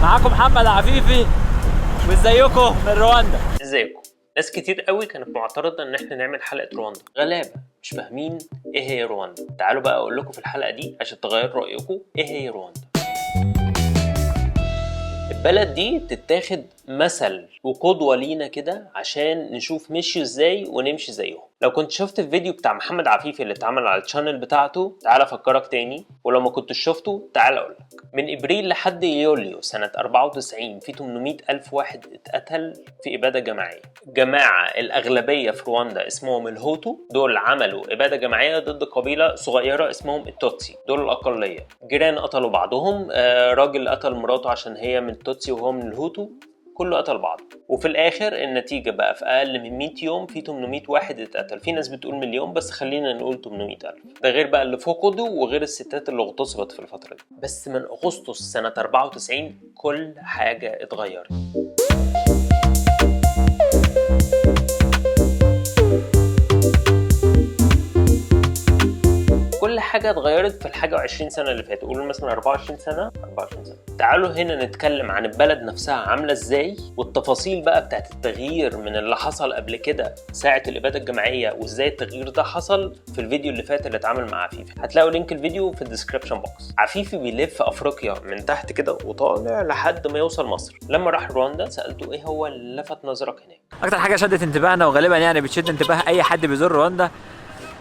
معاكم محمد عفيفي، وازيكم من رواندا. ازيكم؟ ناس كتير قوي كانت معترضه ان احنا نعمل حلقه رواندا. غلابه مش فاهمين ايه هي رواندا. تعالوا بقى اقول لكم في الحلقه دي عشان تغيروا رايكم ايه هي رواندا. البلد دي تتاخد مثل وقدوه لينا كده عشان نشوف مشيوا ازاي ونمشي زيهم. لو كنت شفت الفيديو بتاع محمد عفيفي اللي اتعمل على الشانل بتاعته تعال افكرك تاني، ولو ما كنتش شفته تعال اقولك. من ابريل لحد يوليو سنة 94 في 800 ألف واحد اتقتل في إبادة جماعية. جماعة الأغلبية في رواندا اسمهم الهوتو، دول عملوا إبادة جماعية ضد قبيلة صغيرة اسمهم التوتسي، دول الأقلية. جيران قتلوا بعضهم، راجل قتل مراته عشان هي من التوتسي وهو من الهوتو، كله قتل بعض. وفي الاخر النتيجه بقى في اقل من 100 يوم في 800 واحد اتقتل. في ناس بتقول مليون بس خلينا نقول 800,000. ده غير بقى اللي فقدوا وغير الستات اللي اغتصبت في الفتره دي. بس من اغسطس سنه 94 كل حاجه اتغيرت. كل حاجة اتغيرت في الحاجة 20 سنة اللي فاتوا. قولوا مثلا 24 سنة. تعالوا هنا نتكلم عن البلد نفسها عاملة ازاي، والتفاصيل بقى بتاعت التغيير من اللي حصل قبل كده ساعة الإبادة الجماعية وازاي التغيير ده حصل في الفيديو اللي فات اللي اتعمل مع عفيفي. هتلاقوا لينك الفيديو في الديسكريبشن بوكس. عفيفي بيلف أفريقيا من تحت كده وطالع لحد ما يوصل مصر. لما راح رواندا سألته ايه هو اللي لفت نظرك هناك. اكتر حاجه شدت انتباهنا وغالبا يعني بتشد انتباه اي حد بيزور رواندا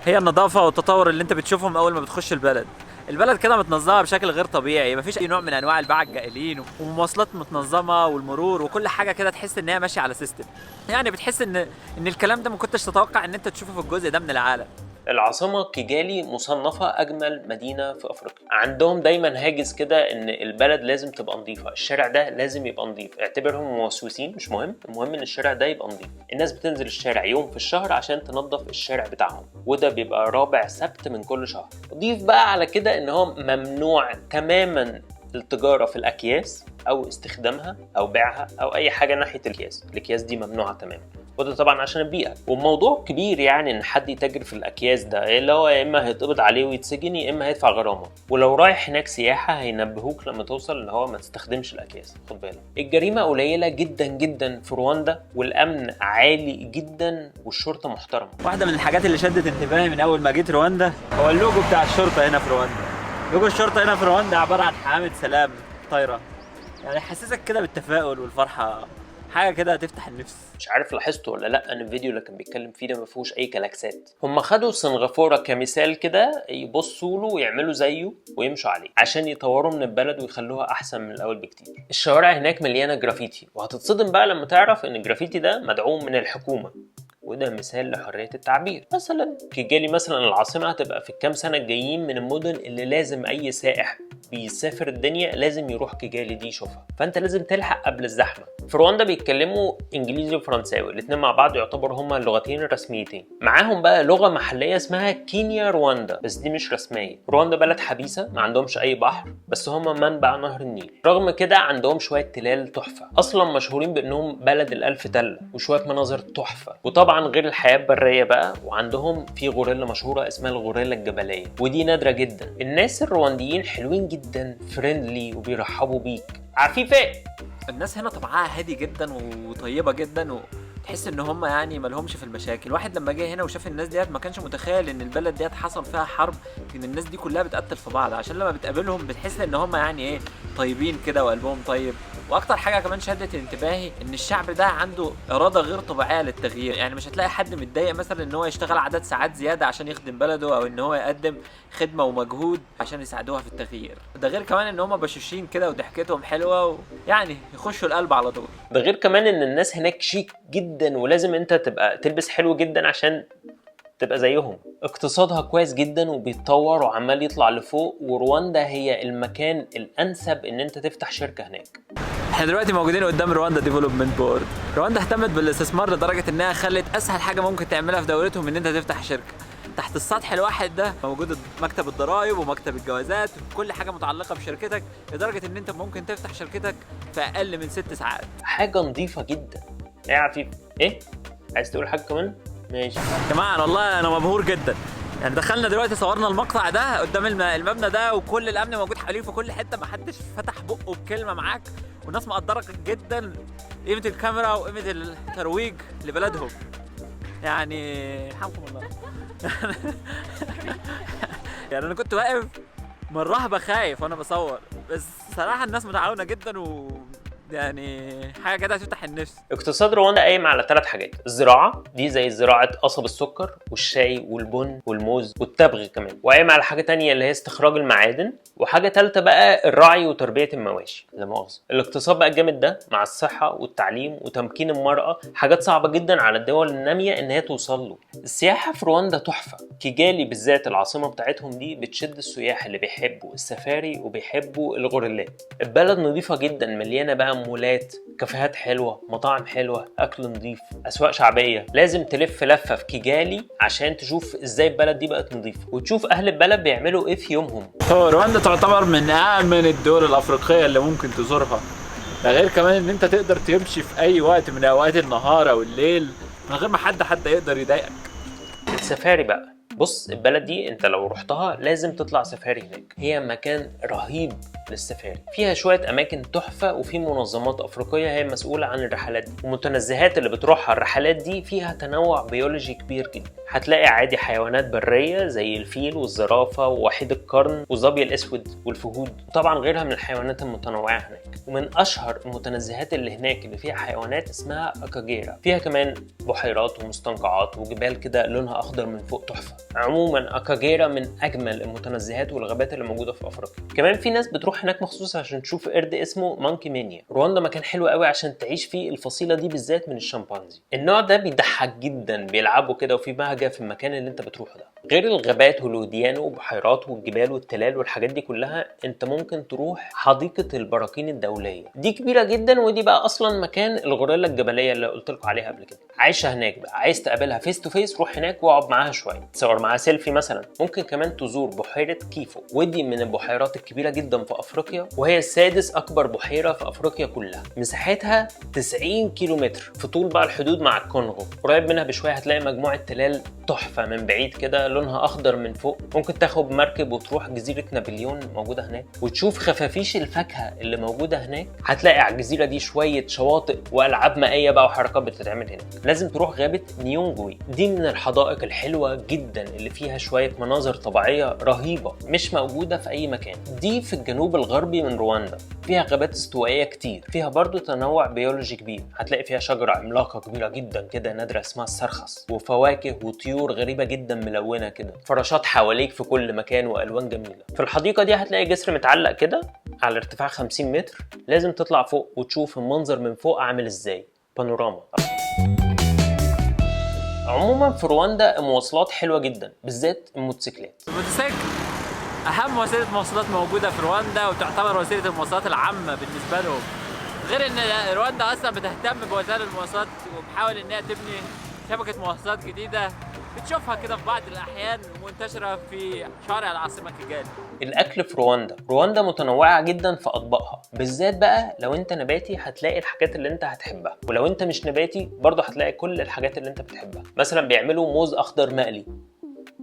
هي النظافه والتطور اللي انت بتشوفهم اول ما بتخش البلد. البلد كده متنظمه بشكل غير طبيعي، مفيش اي نوع من انواع الباعة الجائلين، ومواصلات متنظمه والمرور وكل حاجه كده تحس ان هي ماشيه على سيستم. يعني بتحس ان الكلام ده ما كنتش تتوقع ان انت تشوفه في الجزء ده من العالم. العاصمة كيجالي مصنفة أجمل مدينة في أفريقيا. عندهم دايما هاجس كده إن البلد لازم تبقى نظيفة، الشارع ده لازم يبقى نظيف. اعتبرهم موسوسين مش مهم، المهم إن الشارع ده يبقى نظيف. الناس بتنزل الشارع يوم في الشهر عشان تنظف الشارع بتاعهم، وده بيبقى رابع سبت من كل شهر. ضيف بقى على كده إن هو ممنوع تماما التجارة في الأكياس أو استخدامها أو بيعها أو أي حاجة ناحية الأكياس دي ممنوعة تماما، وده طبعا عشان البيئة. والموضوع كبير يعني ان حد يتاجر في الاكياس ده اللي هو يا اما هيتقبض عليه ويتسجن يا اما هيدفع غرامة. ولو رايح هناك سياحة هينبهوك لما توصل ان هو ما تستخدمش الاكياس. خد بالك الجريمة قليلة جدا جدا في رواندا، والامن عالي جدا والشرطة محترمة. واحده من الحاجات اللي شدت انتباهي من اول ما جيت رواندا هو اللوجو بتاع الشرطه هنا في رواندا. لوجو الشرطه هنا في رواندا عباره عن حمامه سلام طايره، يعني يحسسك كده بالتفاؤل والفرحه، حاجه كده هتفتح النفس. مش عارف لاحظتوا ولا لا ان الفيديو اللي كان بيتكلم فيه ده ما فيهوش اي كلاكسات. هم خدوا سنغافوره كمثال كده يبصوا له ويعملوا زيه ويمشوا عليه عشان يطوروا من البلد ويخلوها احسن من الاول بكتير. الشوارع هناك مليانه جرافيتي، وهتتصدم بقى لما تعرف ان الجرافيتي ده مدعوم من الحكومه، وده مثال لحرية التعبير. مثلا كيجالي مثلا العاصمة هتبقى في الكام سنة الجايين من المدن اللي لازم أي سائح بيسافر الدنيا لازم يروح كيجالي دي يشوفها، فأنت لازم تلحق قبل الزحمة. في رواندا بيتكلموا إنجليزي وفرنساوي، الاتنين مع بعض يعتبر هما اللغتين الرسميتين. معاهم بقى لغة محلية اسمها كينيا رواندا، بس دي مش رسمية. رواندا بلد حبيسة ما عندهمش أي بحر، بس هما منبع نهر النيل. رغم كده عندهم شوية تلال تحفة، أصلا مشهورين بأنهم بلد الألف تلة وشوية مناظر تحفة. وطبعا غير الحياة البرية بقى، وعندهم في غوريلا مشهورة اسمها الغوريلا الجبلية، ودي نادرة جدا. الناس الروانديين حلوين جدا، فريندلي وبيرحبوا بيك. عفيفة الناس هنا طبعها هادي جدا وطيبه جدا، وتحس ان هم يعني مالهمش في المشاكل. واحد لما جه هنا وشاف الناس ديت ما كانش متخيل ان البلد ديت حصل فيها حرب، ان الناس دي كلها بتقتل في بعض، عشان لما بتقابلهم بتحس ان هم يعني ايه طيبين كده وقلبهم طيب. واكتر حاجه كمان شدت انتباهي ان الشعب ده عنده اراده غير طبيعيه للتغيير. يعني مش هتلاقي حد متضايق مثلا ان هو يشتغل عدد ساعات زياده عشان يخدم بلده، او ان هو يقدم خدمه ومجهود عشان يساعدوها في التغيير. ده غير كمان ان هم بشوشين كده وضحكتهم حلوه ويعني يخشوا القلب على طول. ده غير كمان ان الناس هناك شيك جدا، ولازم انت تبقى تلبس حلو جدا عشان تبقى زيهم. اقتصادها كويس جدا وبيتطور وعمال يطلع لفوق، ورواندا هي المكان الانسب ان انت تفتح شركة هناك. احنا دلوقتي موجودين قدام رواندا ديفلوبمنت بورد. رواندا اهتمت بالاستثمار لدرجه انها خلت اسهل حاجه ممكن تعملها في دولتهم ان انت تفتح شركه. تحت السطح الواحد ده موجود مكتب الضرايب ومكتب الجوازات وكل حاجه متعلقه بشركتك، لدرجه ان انت ممكن تفتح شركتك في اقل من 6 ساعات. حاجة نظيفة جدا. ايه يا عفيف؟ ايه؟ عايز تقول حاجة كمان؟ ماشي يا جماعه والله انا مبهور جدا. يعني دخلنا دلوقتي صورنا المقطع ده قدام المبنى ده، وكل الامن موجود حواليه في كل حته، ما حدش فتح بقه بكلمه معاك، والناس مقدره جدا قيمه الكاميرا وقيمه الترويج لبلدهم. يعني يرحمكم الله. يعني انا كنت واقف من رهبه خايف وانا بصور، بس صراحه الناس متعاونه جدا يعني حاجه كده تفتح النفس. اقتصاد رواندا قايم على 3 حاجات: الزراعه دي زي زراعه قصب السكر والشاي والبن والموز والتبغ كمان، وقايم على حاجه تانية اللي هي استخراج المعادن، وحاجه ثالثه بقى الرعي وتربيه المواشي. لا مؤاخذه. الاقتصاد بقى الجامد ده مع الصحه والتعليم وتمكين المراه حاجات صعبه جدا على الدول الناميه ان هي توصل له. السياحه في رواندا تحفه. كيجالي بالذات العاصمه بتاعتهم دي بتشد السياح اللي بيحبوا السفاري وبيحبوا الغوريلات. البلد نظيفه جدا، مليانه بقى مولات، كافيهات حلوه، مطاعم حلوه، اكل نظيف، اسواق شعبيه. لازم تلف لفه في كيجالي عشان تشوف ازاي البلد دي بقت نظيفه، وتشوف اهل البلد بيعملوا ايه في يومهم. رواندا تعتبر من امن الدول الافريقيه اللي ممكن تزورها. ده غير كمان ان انت تقدر تمشي في اي وقت من اوقات النهار او الليل من غير ما حد يقدر يضايقك. السفاري بقى، بص البلد دي انت لو رحتها لازم تطلع سفاري هناك. هي مكان رهيب للسفاري، فيها شوية اماكن تحفة، وفي منظمات افريقية هي مسؤولة عن الرحلات دي، والمتنزهات اللي بتروحها الرحلات دي فيها تنوع بيولوجي كبير جدا. هتلاقي عادي حيوانات برية زي الفيل والزرافة ووحيد القرن والظبي الاسود والفهود، وطبعا غيرها من الحيوانات المتنوعة هناك. ومن اشهر المتنزهات اللي هناك اللي فيها حيوانات اسمها اكاجيرا، فيها كمان بحيرات ومستنقعات وجبال كده لونها اخضر من فوق تحفة. عموما اكاجيرا من اجمل المتنزهات والغابات اللي موجوده في افريقيا. كمان في ناس بتروح هناك مخصوص عشان تشوف قرد اسمه مانكي مانيا. رواندا مكان حلو قوي عشان تعيش فيه الفصيله دي بالذات من الشمبانزي. النوع ده بيضحك جدا، بيلعبوا كده وفي بهجه في المكان اللي انت بتروحه ده. غير الغابات والوديان والبحيرات والجبال والتلال والحاجات دي كلها، انت ممكن تروح حديقه البراكين الدوليه. دي كبيره جدا، ودي بقى اصلا مكان الغوريلا الجبليه اللي قلت لكم عليها قبل كده. عايشه هناك بقى، عايز تقابلها فيس تو فيس روح هناك واقعد معاها شويه، تصور معاها سيلفي مثلا. ممكن كمان تزور بحيره كيفو، ودي من البحيرات الكبيره جدا في افريقيا، وهي السادس اكبر بحيره في افريقيا كلها. مساحتها 90 كيلومتر في طول بقى الحدود مع الكونغو. قريب منها بشويه هتلاقي مجموعه تلال تحفه من بعيد كده لونها اخضر من فوق. ممكن تاخد مركب وتروح جزيره نابليون موجوده هناك وتشوف خفافيش الفاكهه اللي موجوده هناك. هتلاقي على الجزيره دي شويه شواطئ والعاب مائيه بقى وحركات بتتعمل هناك. لازم تروح غابه نيونجوي، دي من الحدائق الحلوه جدا اللي فيها شويه مناظر طبيعيه رهيبه مش موجوده في اي مكان. دي في الجنوب الغربي من رواندا، فيها غابات استوائيه كتير، فيها برضو تنوع بيولوجي كبير. هتلاقي فيها شجره عملاقه كبيره جدا كده نادره اسمها السرخس، وفواكه وطيور غريبه جدا ملونه كده، فراشات حواليك في كل مكان والوان جميله. في الحديقه دي هتلاقي جسر متعلق كده على ارتفاع 50 متر، لازم تطلع فوق وتشوف المنظر من فوق عامل ازاي، بانوراما. عموما في رواندا المواصلات حلوه جدا، بالذات الموتوسيكلات. الموتوسيكل اهم وسيله مواصلات موجوده في رواندا، وتعتبر وسيله المواصلات العامه بالنسبه لهم. غير ان رواندا اصلا بتهتم بوسائل المواصلات وبتحاول انها تبني شبكه مواصلات جديده بتشوفها كده في بعض الاحيان منتشره في شوارع العاصمه كيجالي. الاكل في رواندا متنوعه جدا في اطباقها، بالذات بقى لو انت نباتي هتلاقي الحاجات اللي انت هتحبها، ولو انت مش نباتي برضه هتلاقي كل الحاجات اللي انت بتحبها. مثلا بيعملوا موز اخضر مقلي،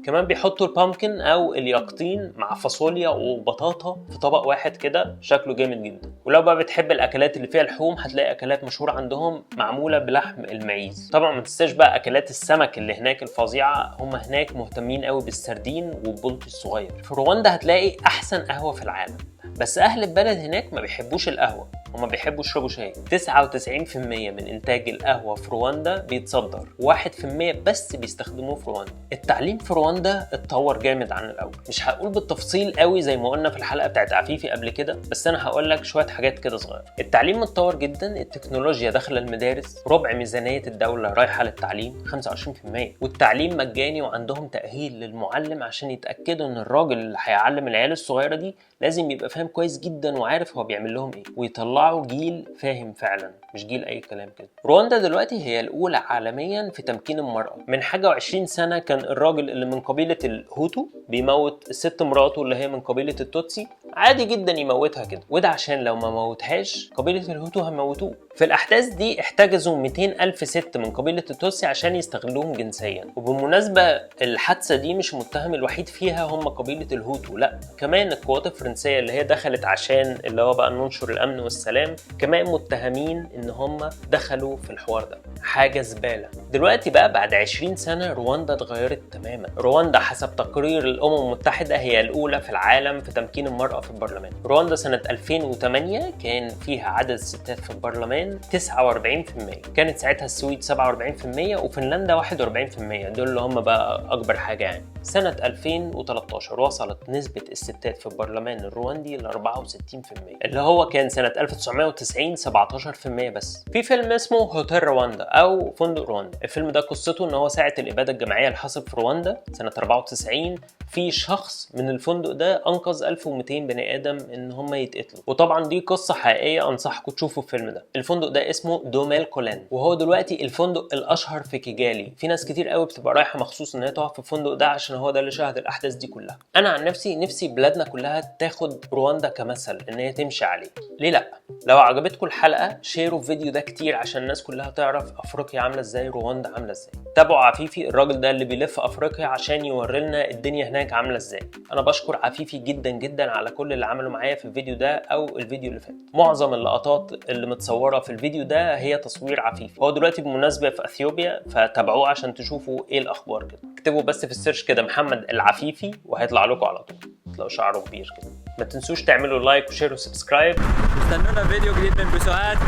كمان بيحطوا البامكن او اليقطين مع فاصوليا وبطاطا في طبق واحد كده، شكله جامد جدا. ولو بقى بتحب الاكلات اللي فيها لحوم هتلاقي اكلات مشهوره عندهم معموله بلحم المعيز. طبعا ما تنساش بقى اكلات السمك اللي هناك الفظيعه، هم هناك مهتمين قوي بالسردين والبلطي الصغير. في رواندا هتلاقي احسن قهوه في العالم، بس اهل البلد هناك ما بيحبوش القهوه، هما بيحبوا يشربوا شاي. 99% من انتاج القهوه في رواندا بيتصدر، 1% بس بيستخدموه في رواندا. التعليم في رواندا اتطور جامد عن الاول، مش هقول بالتفصيل قوي زي ما قلنا في الحلقه بتاعت عفيفي قبل كده، بس انا هقول لك شويه حاجات كده صغيره. التعليم متطور جدا، التكنولوجيا داخله المدارس، ربع ميزانيه الدوله رايحه للتعليم 25%، والتعليم مجاني، وعندهم تاهيل للمعلم عشان يتاكدوا ان الراجل اللي هيعلم العيال الصغيره دي لازم يبقى فاهم كويس جدا وعارف هو بيعمل لهم ايه، ويطلعوا جيل فاهم فعلا مش جيل اي كلام كده. رواندا دلوقتي هي الاولى عالميا في تمكين المرأة. من حاجة و20 سنة كان الراجل اللي من قبيلة الهوتو بيموت الست مراته اللي هي من قبيلة التوتسي عادي جدا يموتها كده، وده عشان لو ما موتهاش قبيلة الهوتو هيموتوه. في الأحداث دي احتجزوا 200,000 ست من قبيلة التوتسي عشان يستغلوهم جنسيا. وبالمناسبة الحادثة دي مش المتهم الوحيد فيها هم قبيلة الهوتو، لا كمان القوات الفرنسية اللي هي دخلت عشان اللي هو بقى ننشر الأمن والسلام كمان متهمين إن هم دخلوا في الحوار ده. حاجة زبالة. دلوقتي بقى بعد 20 سنة رواندا اتغيرت تماما. رواندا حسب تقرير الأمم المتحدة هي الأولى في العالم في تمكين المرأة في البرلمان. رواندا سنة 2008 كان فيها عدد الستات في البرلمان 49%، كانت ساعتها السويد 47% وفنلندا 41%، دول اللي هم بقى أكبر حاجة يعني. سنة 2013 وصلت نسبة الستات في البرلمان الرواندي ل 64%، اللي هو كان سنة 1990 17% بس. في فيلم اسمه هوتيل رواندا أو فندق رواندا. الفيلم ده قصته إن هو ساعة الإبادة الجماعية اللي حصلت في رواندا سنة 94 في شخص من الفندق ده أنقذ 1200 بني آدم إن هم يتقتلوا، وطبعا دي قصة حقيقية أنصحكم تشوفوا الفيلم ده. الفندق ده اسمه دوميل كولان، وهو دلوقتي الفندق الأشهر في كيجالي. في ناس كتير قوي بتبقى رايحة مخصوص إن هي تقف في الفندق ده عشان هو ده اللي شاهد الأحداث دي كلها. أنا عن نفسي بلادنا كلها تاخد رواندا كمثل إن هي تمشي عليه. ليه لأ؟ لو عجبتكم الحلقة شيروا الفيديو ده كتير عشان الناس كلها تعرف أفريقيا عاملة إزاي، رواندا عاملة إزاي. تابعوا عفيفي الراجل ده اللي بيلف أفريقيا عشان يوري لنا الدنيا هناك عاملة إزاي. أنا بشكر عفيفي جدا جدا على كل اللي عمله معايا في الفيديو ده أو الفيديو اللي فات. معظم اللقطات اللي متصورة في الفيديو ده هي تصوير عفيفي. هو دلوقتي بالمناسبة في أثيوبيا، فتابعوه عشان تشوفوا إيه الأخبار كده. اكتبوا بس في السيرش كده محمد العفيفي وهيطلع لكم على طول، تلاقوا شعره كبير كده. ما تنسوش تعملوا لايك وشير وسبسكرايب. استنونا فيديو جديد من بوسوهات.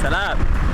سلام.